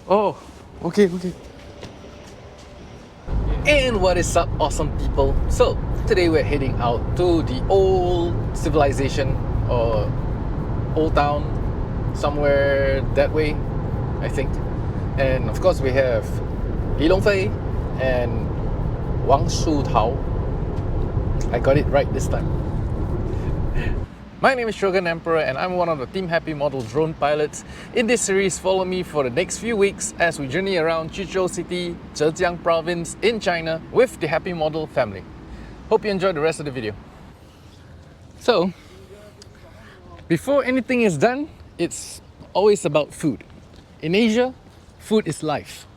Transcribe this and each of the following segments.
Oh, okay. And what is up, awesome people? So, today we're heading out to the old civilization or old town, somewhere that way, I think. And of course we have Li Longfei and Wang Shutao. I got it right this time. My name is Shogun Emperor and I'm one of the Team Happymodel drone pilots. In this series, follow me for the next few weeks as we journey around Quzhou City, Zhejiang province in China with the Happymodel family. Hope you enjoy the rest of the video. So, before anything is done, it's always about food. In Asia, food is life.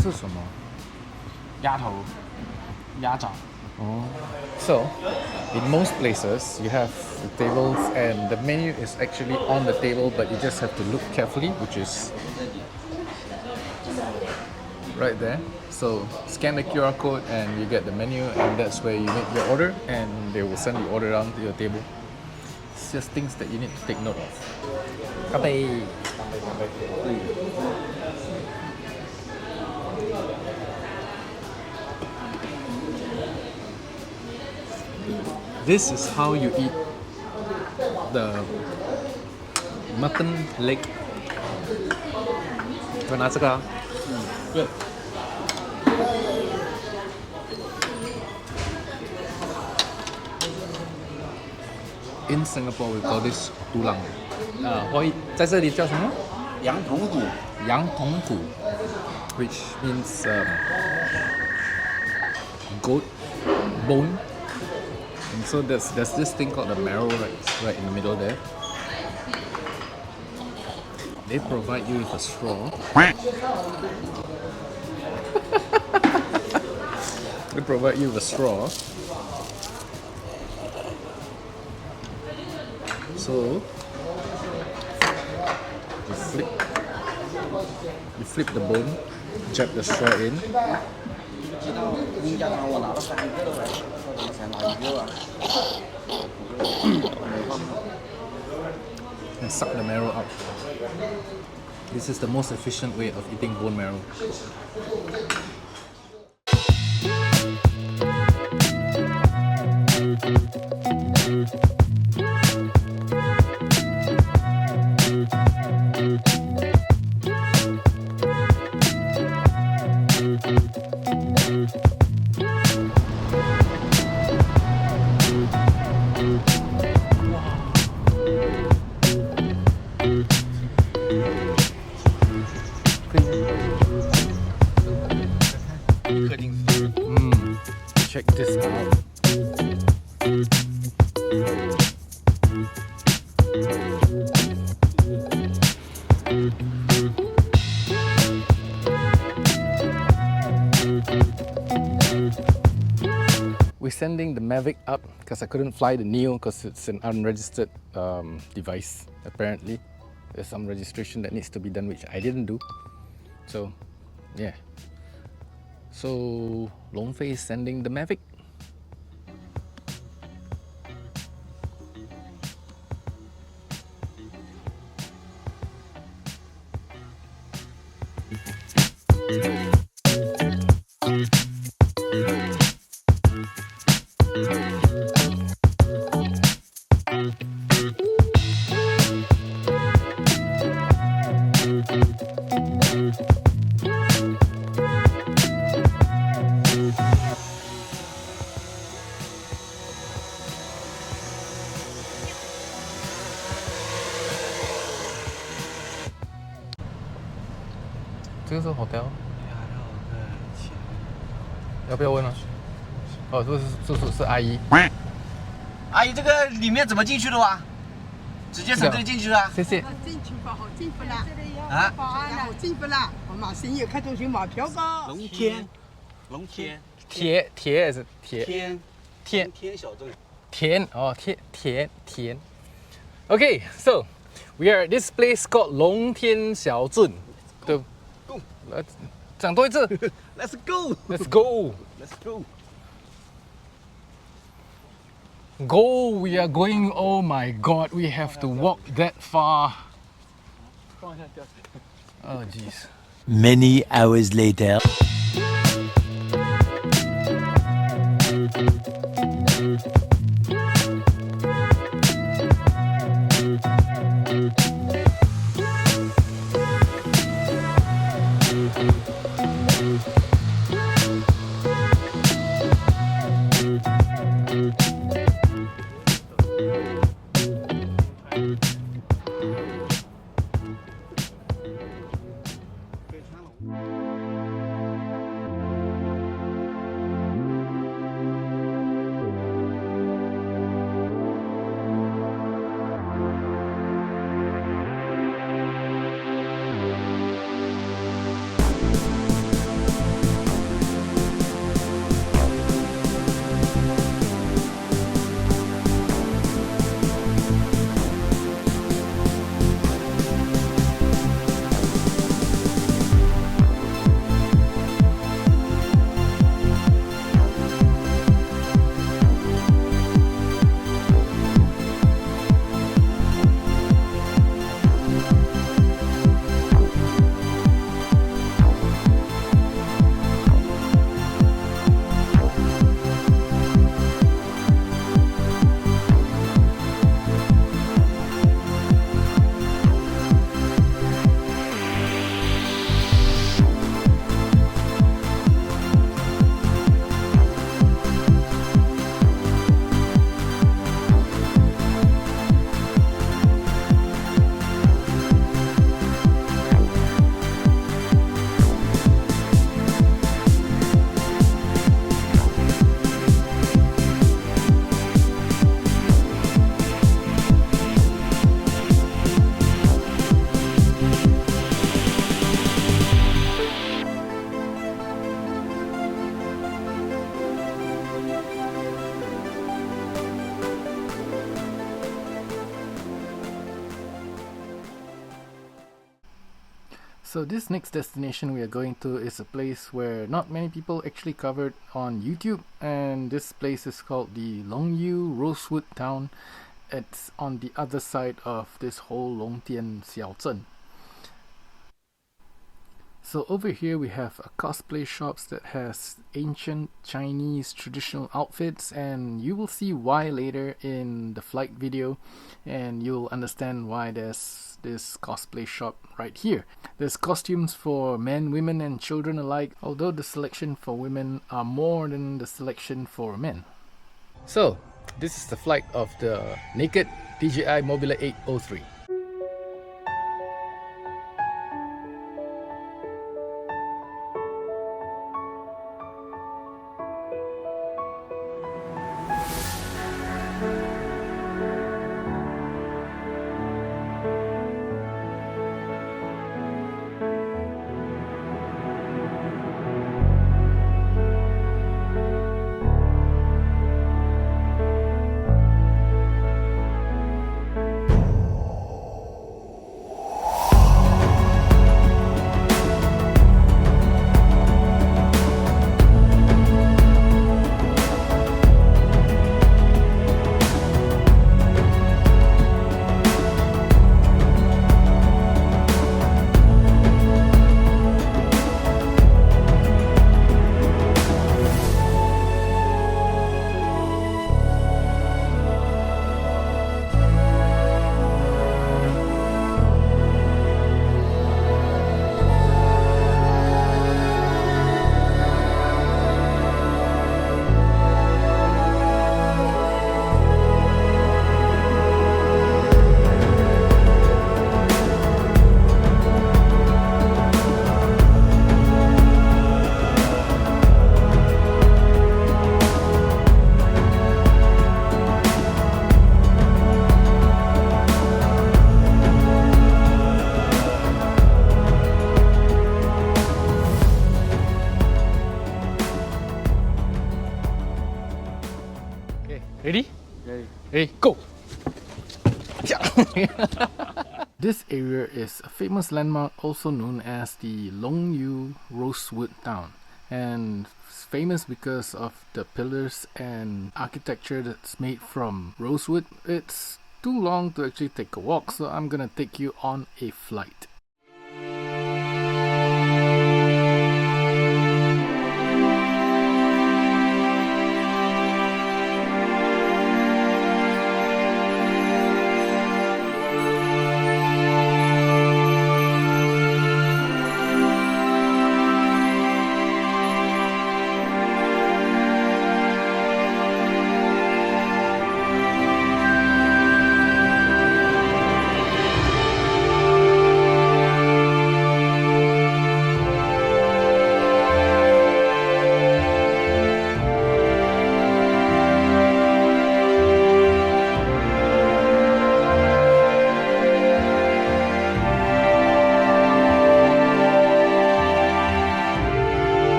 这是什么？鸭头、鸭掌。 Oh. So, in most places, you have the tables and the menu is actually on the table, but you just have to look carefully, which is right there. So, scan the QR code and you get the menu, and that's where you make your order, and they will send the order down to your table. It's just things that you need to take note of. Kapay. This is how you eat the mutton leg. 我拿这个啊。对。In Singapore, we call this tulang. 在这里叫什么？羊筒骨。羊筒骨 which means goat bone. And so there's this thing called the marrow right in the middle there. They provide you with a straw. They provide you with a straw. So you flip the bone, jab the straw in. And suck the marrow out. This is the most efficient way of eating bone marrow. Check this out. We're sending the Mavic up because I couldn't fly the Neo because it's an unregistered device. Apparently, there's some registration that needs to be done, which I didn't do. So, yeah. So, Longfei is sending the Mavic. This is a hotel. 要不要问啊？哦，是阿姨。阿姨，这个里面怎么进去的哇？直接从这里进去啊？谢谢。进去吧，好进不啦？啊？好进不啦？我马生意开通去买票高。龙天铁还是铁？天小镇。田哦，田。Okay, so we are at this place called Longtian 小镇。对。讲多一次。Let's go. Let's go. Let's go. Go, we are going. Oh my god, we have to walk that far. Oh jeez. Many hours later. So this next destination we are going to is a place where not many people actually covered on YouTube, and this place is called the Rosewood town. It's on the other side of this whole Longtian Xiaozhen. So over here we have a cosplay shops that has ancient Chinese traditional outfits, and you will see why later in the flight video, and you'll understand why there's this cosplay shop right here. There's costumes for men, women and children alike, although the selection for women are more than the selection for men. So this is the flight of the naked DJI Mobile 803. Ready? Ready, go! This area is a famous landmark also known as the Rosewood town. and it's famous because of the pillars and architecture that's made from rosewood. It's too long to actually take a walk, so I'm gonna take you on a flight.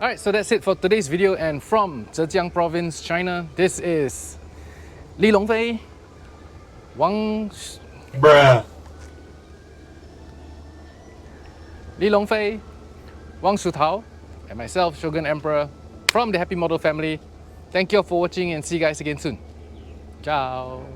Alright, so that's it for today's video, and from Zhejiang province, China, this is Li Longfei, Li Longfei, Wang Shutao, and myself, Shogun Emperor, from the Happymodel family. Thank you all for watching and see you guys again soon. Ciao!